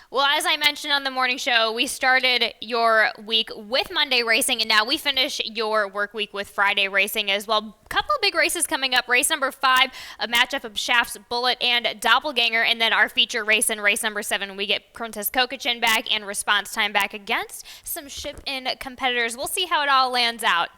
Well, as I mentioned on the morning show, we started your week with Monday racing, and now we finish your work week with Friday racing as well. Couple of big races coming up. Race number 5, a matchup of Shafts, Bullet, and Doppelganger, and then our feature race in race number 7, we get Princess Kokachin back and Response Time back against some ship-in competitors. We'll see how it all lands out.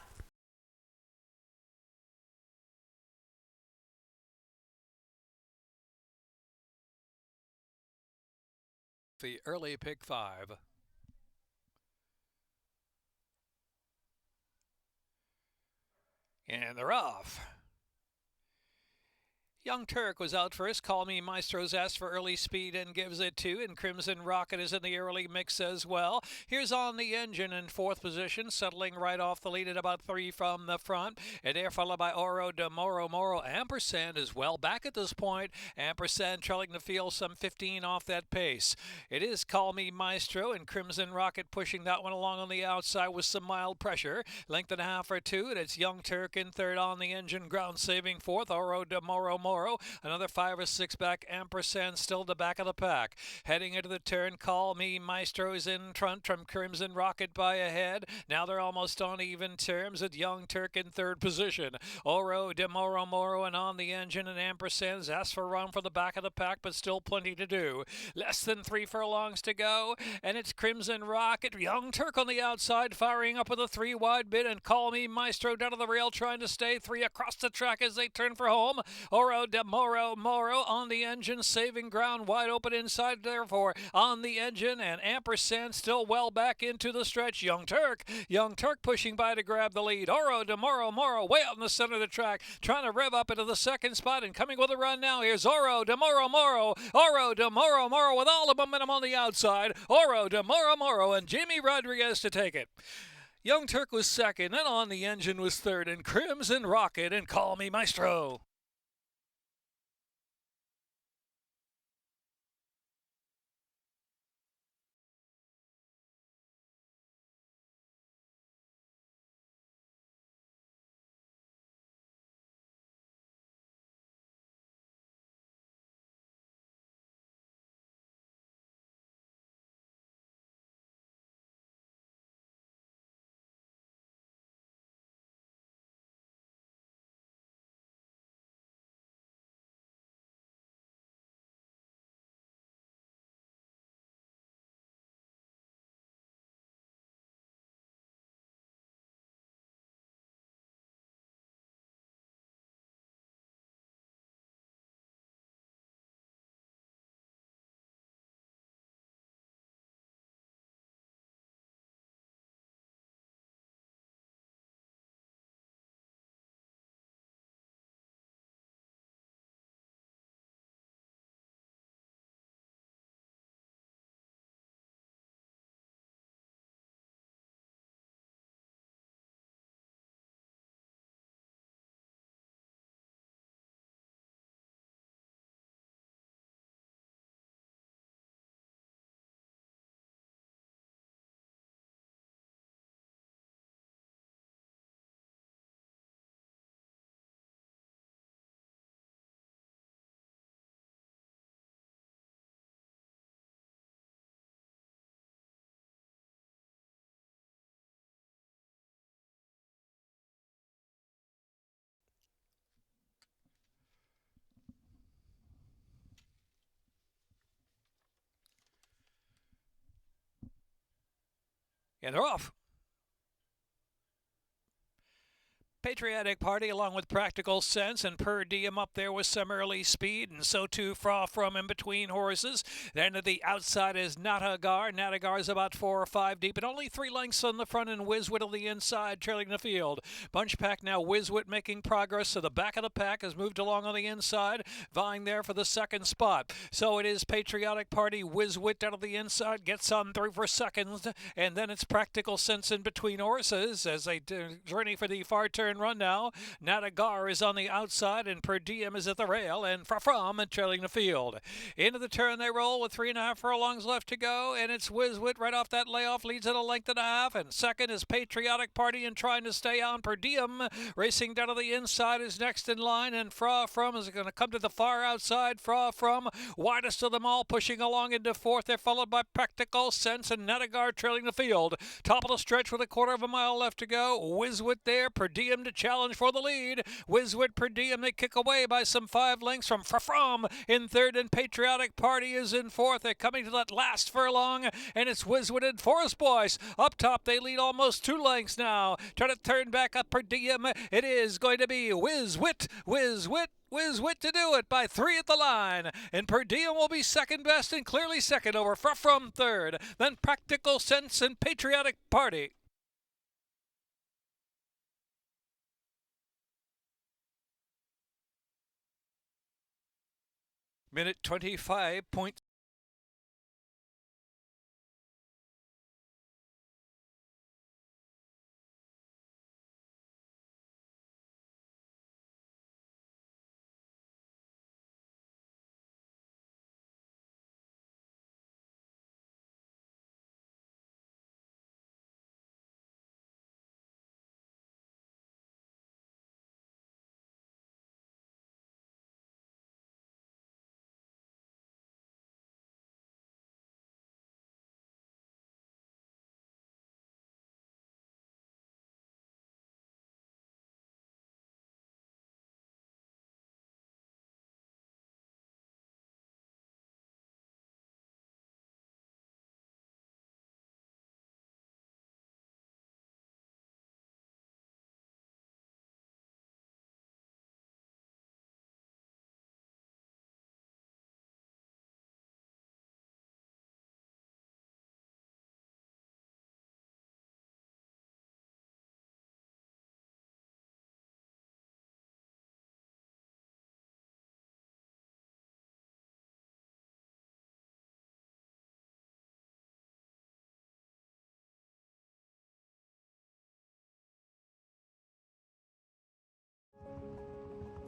The early pick 5. And they're off. Young Turk was out first. Call Me Maestro's asked for early speed and gives it two. And Crimson Rocket is in the early mix as well. Here's On the Engine in fourth position, settling right off the lead at about 3 from the front. And there followed by Oro de Moro Moro. Ampersand is well back at this point. Ampersand trailing the field some 15 off that pace. It is Call Me Maestro and Crimson Rocket pushing that one along on the outside with some mild pressure. Length and a half or two. And it's Young Turk in third. On the Engine ground saving fourth. Oro de Moro Moro. Another 5 or 6 back. Ampersand still the back of the pack. Heading into the turn, Call Me Maestro's in front from Crimson Rocket by ahead. Now they're almost on even terms at Young Turk in third position. Oro de Moro Moro and On the Engine and Ampersand's asked for a run for the back of the pack, but still plenty to do. Less than 3 furlongs to go, and it's Crimson Rocket. Young Turk on the outside, firing up with a 3 wide bid, and Call Me Maestro down to the rail trying to stay 3 across the track as they turn for home. Oro de Moro Moro On the Engine, saving ground wide open inside, therefore On the Engine and Ampersand still well back into the stretch. Young Turk pushing by to grab the lead. Oro de Moro Moro way out in the center of the track, trying to rev up into the second spot and coming with a run now. Here's Oro de Moro Moro. Oro de Moro Moro with all the momentum on the outside. Oro de Moro Moro and Jamie Rodriguez to take it. Young Turk was second, then On the Engine was third, and Crimson Rocket and Call Me Maestro. And they're off. Patriotic Party along with Practical Sense and Per Diem up there with some early speed, and so too Fra from in between horses. Then to the outside is Natagar. Natagar is about 4 or 5 deep and only 3 lengths on the front, and Whizwit on the inside trailing the field. Bunch pack now, Whizwit making progress to the back of the pack, has moved along on the inside, vying there for the second spot. So it is Patriotic Party, Whizwit down to the inside, gets on through for seconds, and then it's Practical Sense in between horses as they journey for the far turn turn run now. Nadagar is on the outside, and Per Diem is at the rail, and From trailing the field. Into the turn they roll with 3.5 furlongs left to go, and it's Whizwit right off that layoff, leads at a length and a half, and second is Patriotic Party and trying to stay on. Per Diem racing down to the inside is next in line, and From is going to come to the far outside. From widest of them all, pushing along into fourth. They're followed by Practical Sense and Nadagar trailing the field. Top of the stretch with a 1/4 mile left to go. Whizwit there, Per Diem to challenge for the lead. Whizwit, Per Diem, they kick away by some 5 lengths from in third, and Patriotic Party is in fourth. They're coming to that last furlong, and it's Whizwit and Forest Boys. Up top, they lead almost 2 lengths now. Try to turn back up Per Diem. It is going to be Whizwit to do it by 3 at the line, and Per Diem will be second best and clearly second over From third, then Practical Sense and Patriotic Party. Minute 25.6.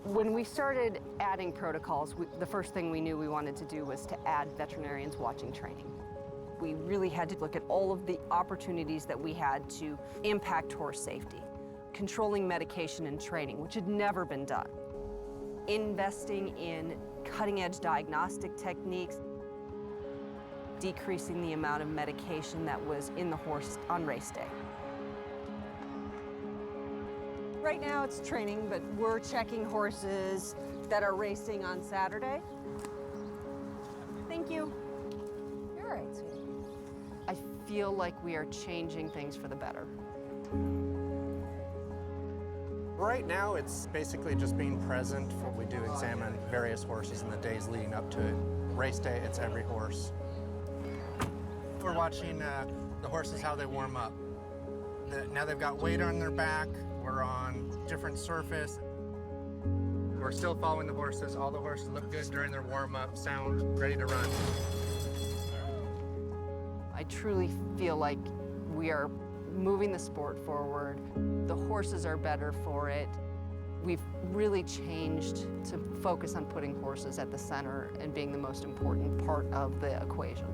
When we started adding protocols, the first thing we knew we wanted to do was to add veterinarians watching training. We really had to look at all of the opportunities that we had to impact horse safety. Controlling medication and training, which had never been done. Investing in cutting-edge diagnostic techniques. Decreasing the amount of medication that was in the horse on race day. Right now it's training, but we're checking horses that are racing on Saturday. Thank you. You're all right, sweetie. I feel like we are changing things for the better. Right now, it's basically just being present. We do examine various horses in the days leading up to it. Race day, it's every horse. We're watching the horses, how they warm up. Now they've got weight on their back. We're on different surface. We're still following the horses. All the horses look good during their warm-up, sound ready to run. I truly feel like we are moving the sport forward. The horses are better for it. We've really changed to focus on putting horses at the center and being the most important part of the equation.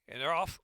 And they're off.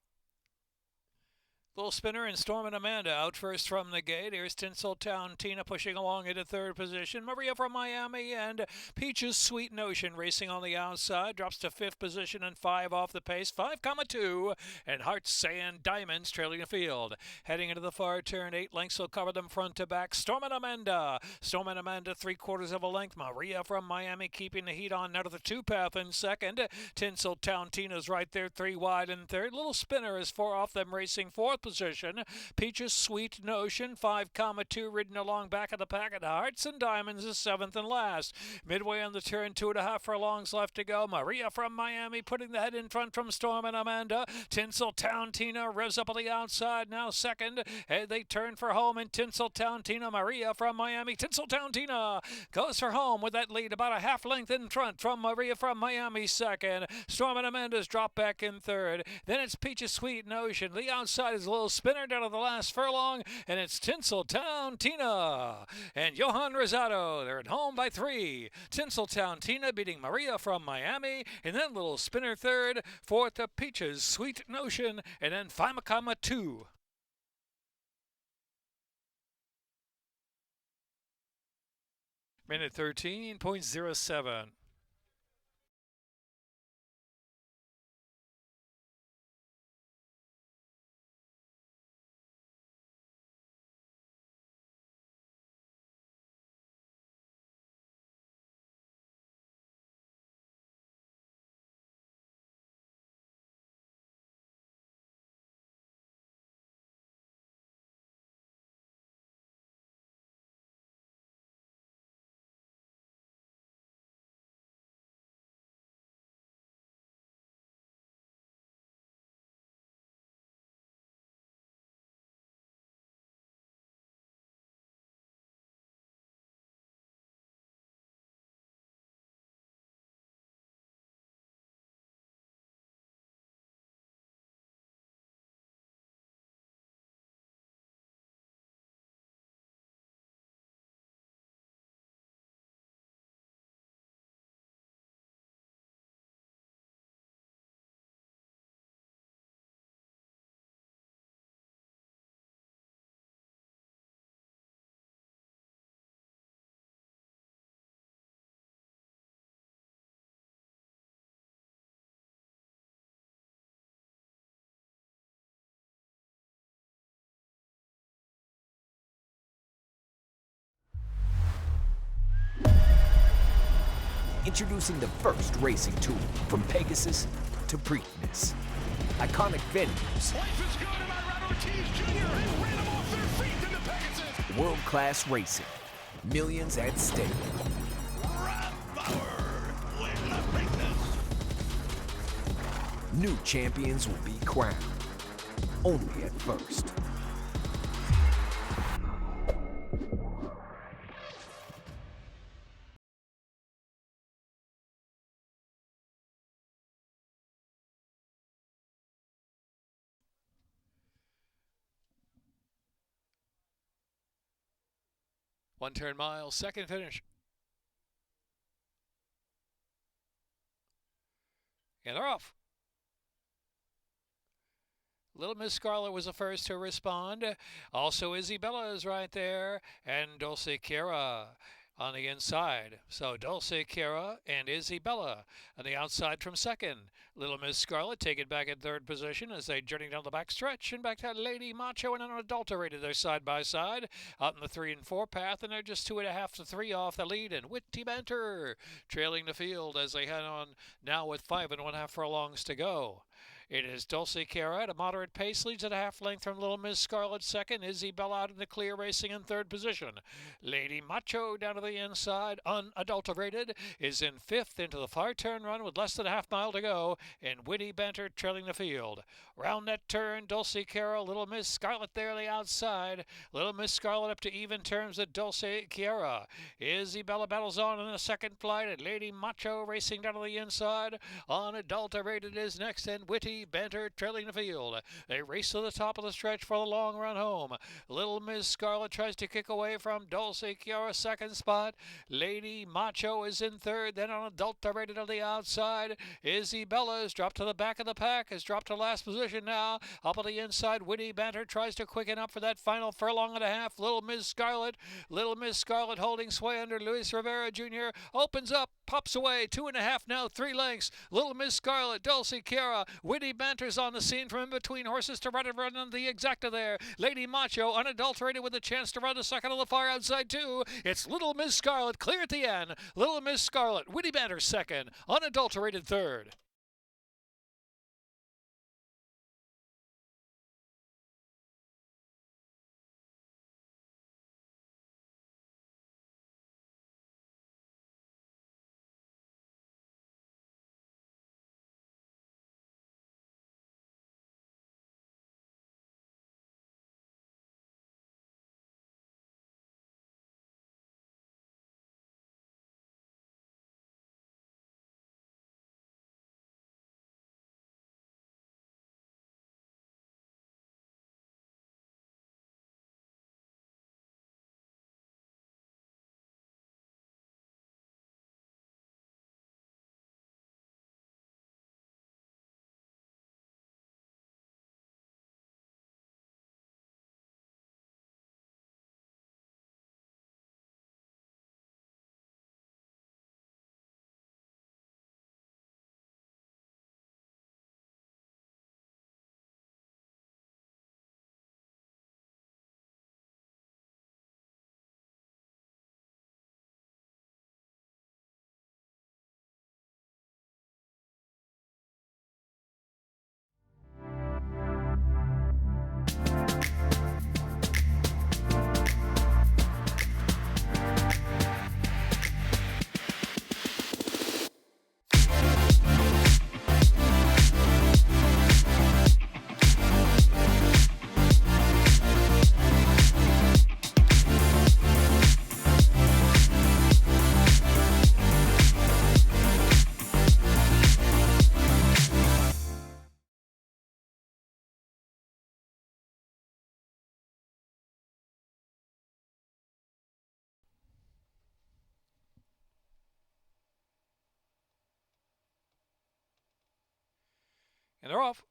Little Spinner and Storm and Amanda out first from the gate. Here's Tinseltown Tina pushing along into third position. Maria from Miami and Peaches Sweet Notion racing on the outside. Drops to fifth position and 5 off the pace. 5,2. And Hearts Sand Diamonds trailing the field. Heading into the far turn, 8 lengths will cover them front to back. Storm and Amanda. Storm and Amanda 3/4 of a length. Maria from Miami keeping the heat on now to the 2 path in second. Tinseltown Tina's right there, 3 wide in third. Little Spinner is 4 off them racing fourth. fourth position. Peach's Sweet Notion, 5,2 ridden along back of the pack. And Hearts and Diamonds is seventh and last. Midway on the turn, 2.5 furlongs left to go. Maria from Miami putting the head in front from Storm and Amanda. Tinseltown Tina revs up on the outside, now second. They turn for home in Tinseltown Tina. Maria from Miami. Tinseltown Tina goes for home with that lead about a half length in front from Maria from Miami second. Storm and Amanda's drop back in third. Then it's Peach's Sweet Notion. The outside is a little spinner down to the last furlong, and it's Tinseltown Tina and Johan Rosado. They're at home by 3. Tinseltown Tina beating Maria from Miami, and then little spinner third. Fourth to Peach's Sweet Notion, and then Fimakama 2. Minute 13.07. Introducing the first racing tool from Pegasus to Preakness. Iconic venues. Life is good about Robert Ortiz Jr. He ran them off their feet in the Pegasus. World-class racing. Millions at stake. Rob Bauer win the Preakness. New champions will be crowned. Only at first. One turn mile, second finish. And they're off. Little Miss Scarlet was the first to respond. Also, Isabella is right there. And Dulce Cara on the inside. So Dulce Cara and Isabella on the outside from second. Little Miss Scarlet taken back in third position as they journey down the back stretch, and back to Lady Macho and Unadulterated. They're side by side out in the 3 and 4 path, and they're just 2.5 to 3 off the lead. And Witty Banter trailing the field as they head on now with 5 and 1/2 furlongs to go. It is Dulce Cara at a moderate pace, leads at a half length from Little Miss Scarlet second. Isabella out in the clear, racing in third position. Lady Macho down to the inside, Unadulterated, is in fifth into the far turn run with less than a half mile to go, and Witty Banter trailing the field. Round that turn, Dulce Cara, Little Miss Scarlet there on the outside. Little Miss Scarlet up to even terms with Dulce Cara. Isabella battles on in the second flight, and Lady Macho racing down to the inside. Unadulterated is next, and Witty Banter trailing the field. They race to the top of the stretch for the long run home. Little Miss Scarlet tries to kick away from Dulce Cara, second spot. Lady Macho is in third, then Unadulterated on the outside. Isabella has dropped to the back of the pack, has dropped to last position now. Up on the inside, Witty Banter tries to quicken up for that final furlong and a half. Little Miss Scarlet holding sway under Luis Rivera Jr. opens up, pops away, 2.5 now, 3 lengths. Little Miss Scarlet, Dulce Cara, Witty Banter's on the scene from in between horses to run on the exacta there. Lady Macho, Unadulterated with a chance to run the second on the far outside too. It's Little Miss Scarlet clear at the end. Little Miss Scarlet, Witty Banter second, Unadulterated third. And they're off.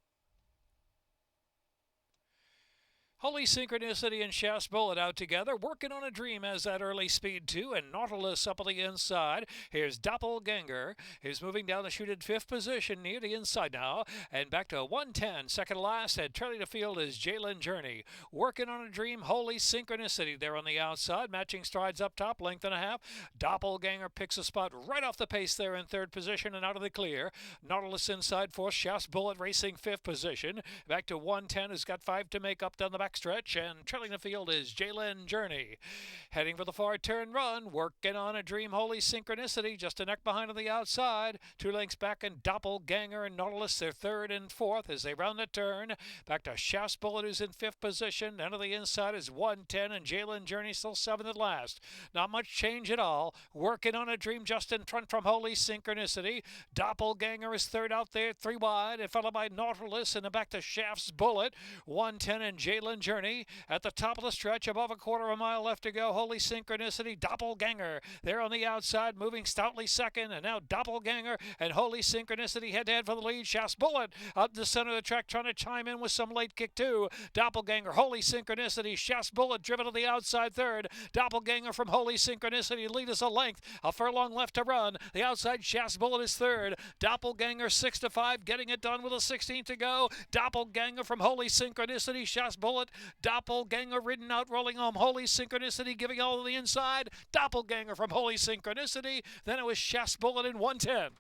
Holy Synchronicity and Chef's Bullet out together, working on a dream as that early speed 2, and Nautilus up on the inside. Here's Doppelganger, who's moving down the chute in 5th position near the inside now, and back to 110, second last, and trailing the field is Jalen Journey. Working on a dream, Holy Synchronicity there on the outside, matching strides up top, length and a half. Doppelganger picks a spot right off the pace there in 3rd position and out of the clear. Nautilus inside 4th, Chef's Bullet racing 5th position. Back to 110, who's got 5 to make up down the back stretch, and trailing the field is Jalen Journey. Heading for the far turn run, working on a dream, Holy Synchronicity, just a neck behind on the outside. 2 lengths back, and Doppelganger and Nautilus, they're 3rd and 4th as they round the turn. Back to Chef's Bullet, who's in 5th position. Down to the inside is 110, and Jalen Journey still 7th at last. Not much change at all. Working on a dream just in front from Holy Synchronicity. Doppelganger is 3rd out there, 3 wide, and followed by Nautilus, and then back to Chef's Bullet. 110 and Jalen Journey at the top of the stretch, above a quarter of a mile left to go. Holy Synchronicity, Doppelganger there on the outside, moving stoutly 2nd, and now Doppelganger and Holy Synchronicity head to head for the lead. Chef's Bullet up the center of the track, trying to chime in with some late kick too. Doppelganger, Holy Synchronicity, Chef's Bullet driven to the outside 3rd. Doppelganger from Holy Synchronicity lead us a length, a furlong left to run. The outside Chef's Bullet is 3rd. Doppelganger 6 to 5, getting it done with a 16th to go. Doppelganger from Holy Synchronicity, Chef's Bullet. Doppelganger ridden out, rolling home. Holy Synchronicity giving all to the inside. Doppelganger from Holy Synchronicity. Then it was Chef's Bullet in 110.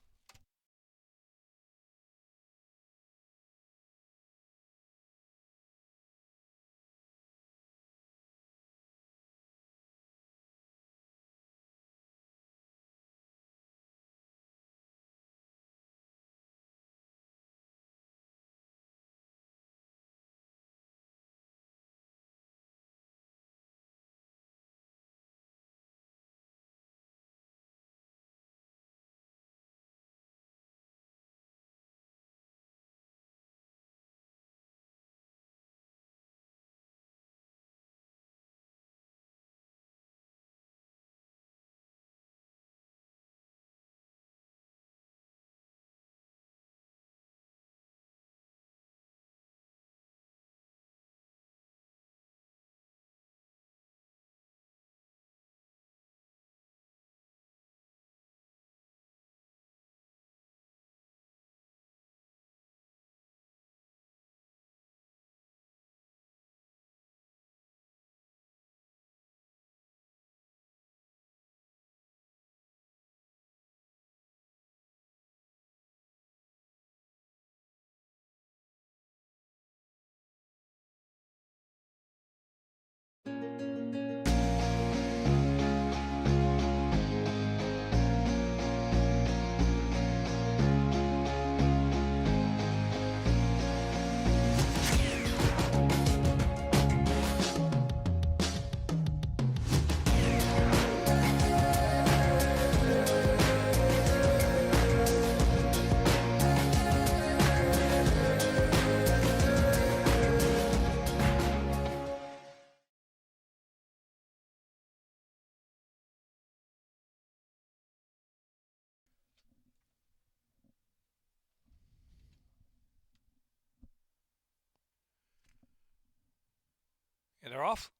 And they're off.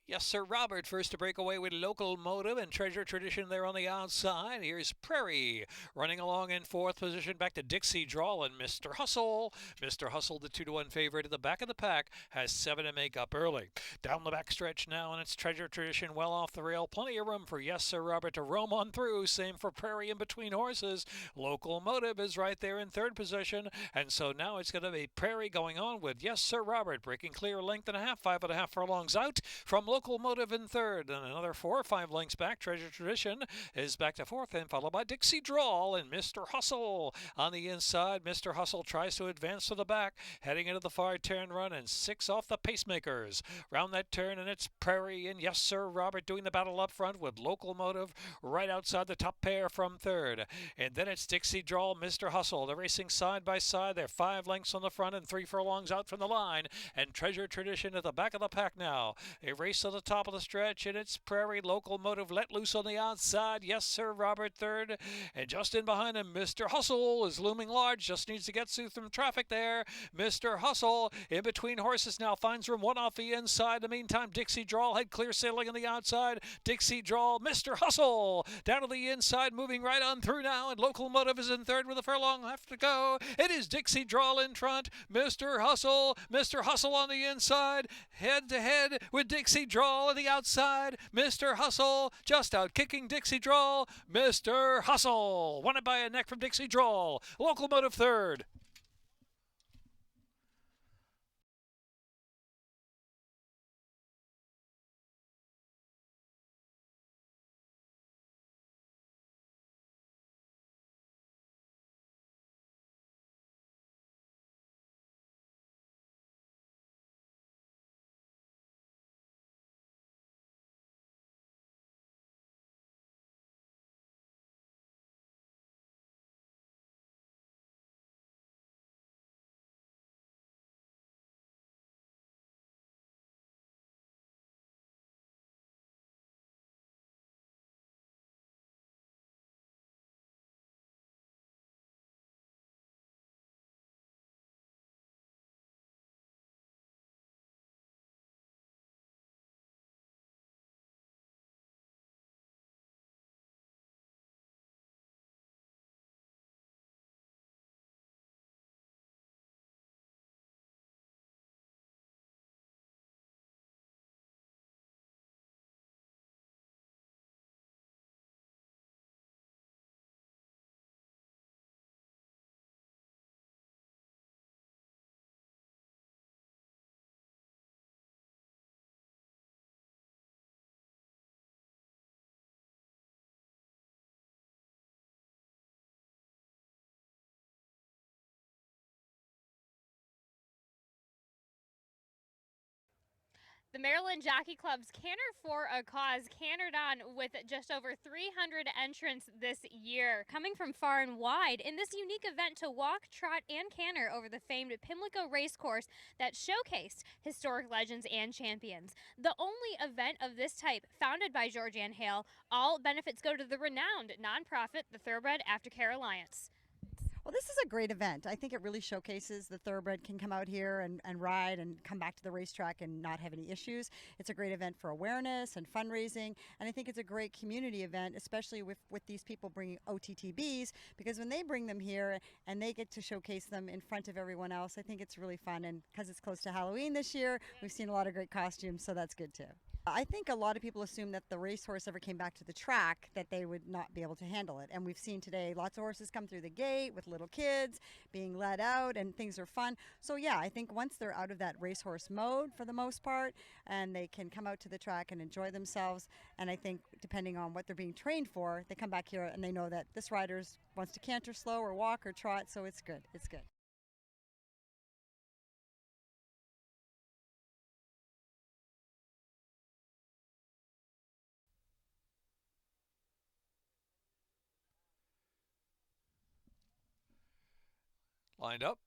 Yes, Sir Robert first to break away with Local Motive and Treasure Tradition there on the outside. Here's Prairie running along in 4th position, back to Dixie Drawl and Mr. Hustle. Mr. Hustle, the 2-1 favorite at the back of the pack, has 7 to make up early. Down the back stretch now, and it's Treasure Tradition well off the rail. Plenty of room for Yes, Sir Robert to roam on through. Same for Prairie in between horses. Local Motive is right there in 3rd position, and so now it's going to be Prairie going on with Yes, Sir Robert breaking clear, length and a half, 5.5 furlongs out from Local Motive in 3rd, and another 4 or 5 lengths back. Treasure Tradition is back to 4th, and followed by Dixie Drawl and Mr. Hustle on the inside. Mr. Hustle tries to advance to the back, heading into the far turn run, and 6 off the pacemakers. Round that turn, and it's Prairie and Yes, Sir Robert doing the battle up front with Local Motive right outside the top pair from 3rd. And then it's Dixie Drawl, Mr. Hustle. They're racing side by side. They're 5 lengths on the front and 3 furlongs out from the line. And Treasure Tradition at the back of the pack now. They race to to the top of the stretch, and it's Prairie Locomotive let loose on the outside. Yes, sir, Robert third. And just in behind him, Mr. Hustle is looming large. Just needs to get through some traffic there. Mr. Hustle in between horses now finds room one off the inside. In the meantime, Dixie Drawl had clear sailing on the outside. Dixie Drawl, Mr. Hustle down to the inside, moving right on through now. And Locomotive is in third with a furlong left to go. It is Dixie Drawl in front. Mr. Hustle on the inside, head to head with Dixie Drawl on the outside. Mr. Hustle just out kicking Dixie Drawl. Mr. Hustle won it by a neck from Dixie Drawl. Locomotive third. The Maryland Jockey Club's Canter for a Cause cantered on with just over 300 entrants this year, coming from far and wide in this unique event to walk, trot, and canter over the famed Pimlico Racecourse that showcased historic legends and champions. The only event of this type founded by Georgianne Hale. All benefits go to the renowned nonprofit, the Thoroughbred Aftercare Alliance. Well, this is a great event. I think it really showcases the thoroughbred can come out here and ride and come back to the racetrack and not have any issues. It's a great event for awareness and fundraising, and I think it's a great community event, especially with these people bringing OTTBs, because when they bring them here and they get to showcase them in front of everyone else, I think it's really fun. And because it's close to Halloween this year, we've seen a lot of great costumes, so that's good too. I think a lot of people assume that the racehorse ever came back to the track, that they would not be able to handle it. And we've seen today lots of horses come through the gate with little kids being let out, and things are fun. So yeah, I think once they're out of that racehorse mode for the most part, and they can come out to the track and enjoy themselves, and I think depending on what they're being trained for, they come back here and they know that this rider wants to canter slow or walk or trot, so it's good. It's good. Lined up.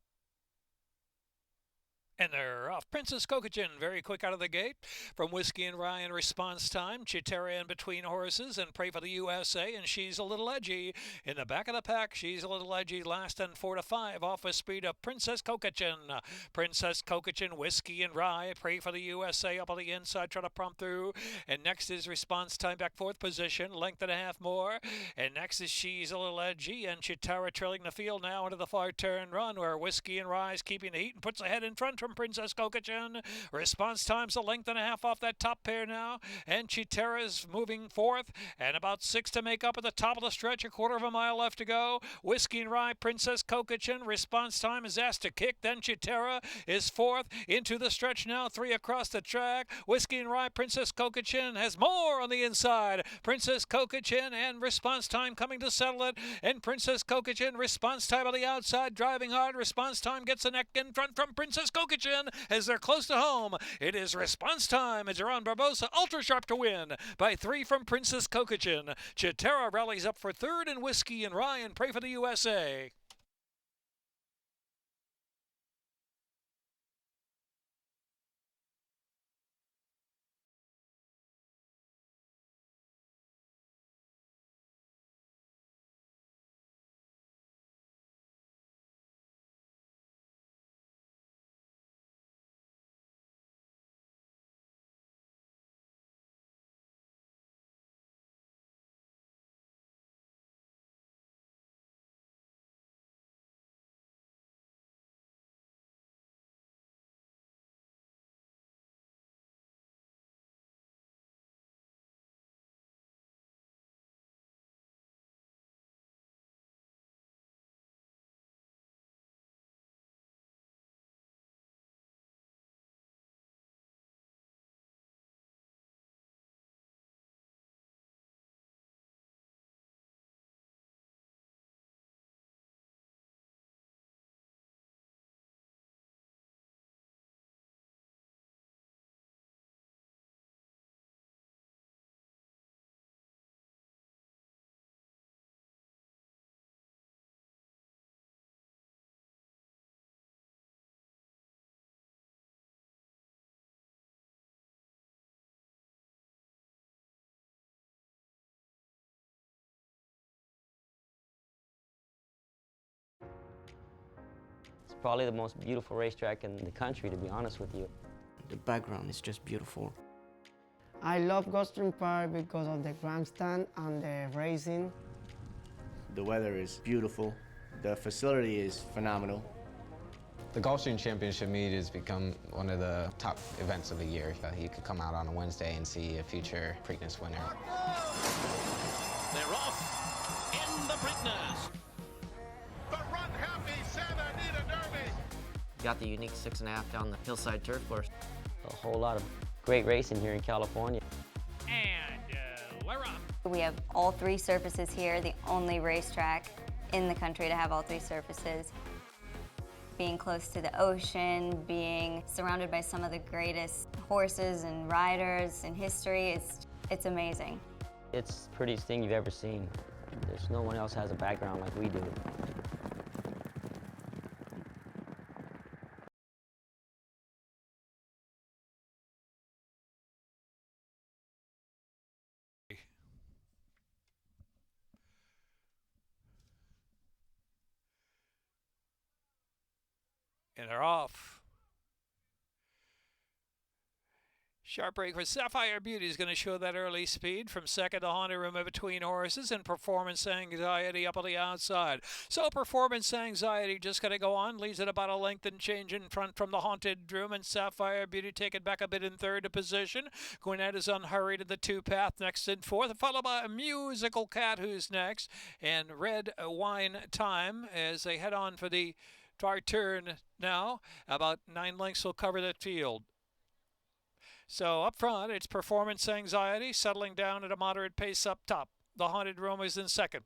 And they're off. Princess Kokachin, very quick out of the gate. From Whiskey and Rye in response time. Chitara in between horses and Pray for the USA, and she's a little edgy. In the back of the pack, she's a little edgy. Last and 4 to 5 off a speed of Princess Kokachin. Princess Kokachin, Whiskey and Rye, Pray for the USA up on the inside, try to prompt through. And next is response time back 4th position, length and a half more. And next is She's a Little Edgy, and Chitara trailing the field now into the far turn run, where Whiskey and Rye is keeping the heat and puts ahead in front from Princess Kokachin. Response time's a length and a half off that top pair now, and Chitara's moving 4th, and about 6 to make up at the top of the stretch, a quarter of a mile left to go. Whiskey and Rye, Princess Kokachin, response time is asked to kick, then Chitara is 4th into the stretch now, 3 across the track. Whiskey and Rye, Princess Kokachin has more on the inside. Princess Kokachin and response time coming to settle it, and Princess Kokachin, response time on the outside, driving hard. Response time gets a neck in front from Princess Kokachin as they're close to home. It is response time as Jerron Barbosa ultra sharp to win by 3 from Princess Kokachin. Chitara rallies up for 3rd, and Whiskey and Rye and Pray for the USA. Probably the most beautiful racetrack in the country, to be honest with you. The background is just beautiful. I love Gulfstream Park because of the grandstand and the racing. The weather is beautiful. The facility is phenomenal. The Gulfstream Championship meet has become one of the top events of the year. You could come out on a Wednesday and see a future Preakness winner. They're off in the Preakness. The Run Happy Santa Anita Derby. Got the unique 6.5 down the hillside turf course. A whole lot of great racing here in California. And Laurel. We have all 3 surfaces here, the only racetrack in the country to have all 3 surfaces. Being close to the ocean, being surrounded by some of the greatest horses and riders in history, it's amazing. It's the prettiest thing you've ever seen. There's no one else has a background like we do. And they're off. Sharp break for Sapphire Beauty is going to show that early speed from second to Haunted Room in between horses, and Performance Anxiety up on the outside. So Performance Anxiety just going to go on, leads at about a length and change in front from the Haunted Room, and Sapphire Beauty take it back a bit in third position. Gwinnett is unhurried at the 2-path next in fourth, followed by a Musical Cat who's next, and Red Wine Time as they head on for the far turn now. About 9 lengths will cover that field. So up front, it's Performance Anxiety settling down at a moderate pace up top. The Haunted Room is in second.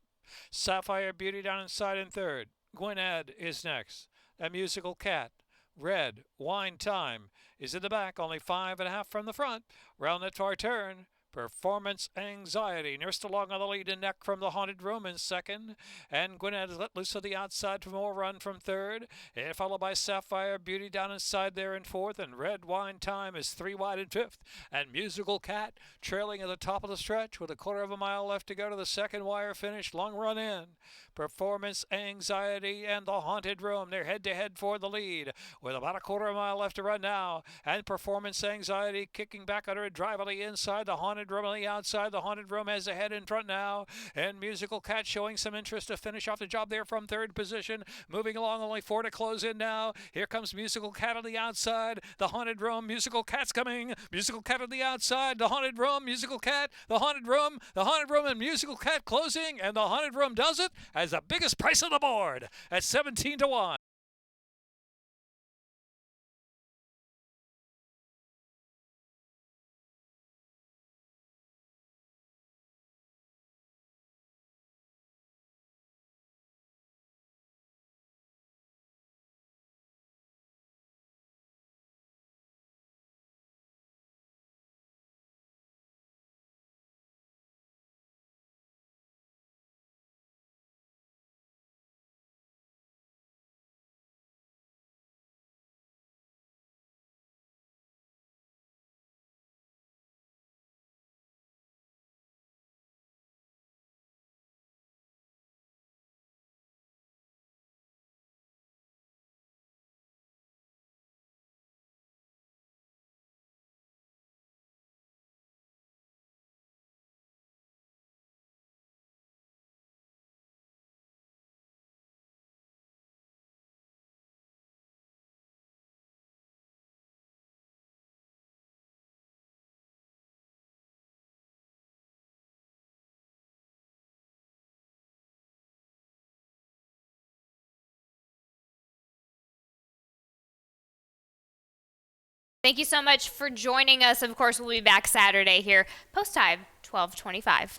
Sapphire Beauty down inside in third. Gwinnett is next. A Musical Cat. Red Wine Time is in the back, only 5.5 from the front. Round that far turn, Performance Anxiety nursed along on the lead and neck from the Haunted Room in second, and Gwinnett is let loose to the outside for more run from third, and followed by Sapphire Beauty down inside there in fourth, and Red Wine Time is 3 wide in fifth, and Musical Cat trailing at the top of the stretch with a 1/4 mile left to go to the second wire finish. Long run in. Performance Anxiety and the Haunted Room, they're head-to-head for the lead with about a 1/4 mile left to run now, and Performance Anxiety kicking back under a drive on the inside. The Haunted Room on the outside. The Haunted Room has a head in front now, and Musical Cat showing some interest to finish off the job there from third position. Moving along, only 4 to close in now. Here comes Musical Cat on the outside. The Haunted Room, Musical Cat's coming. Musical Cat on the outside. The Haunted Room, Musical Cat, the Haunted Room, and Musical Cat closing, and the Haunted Room does it as the biggest price on the board at 17 to 1. Thank you so much for joining us. Of course, we'll be back Saturday here, post time 12:25.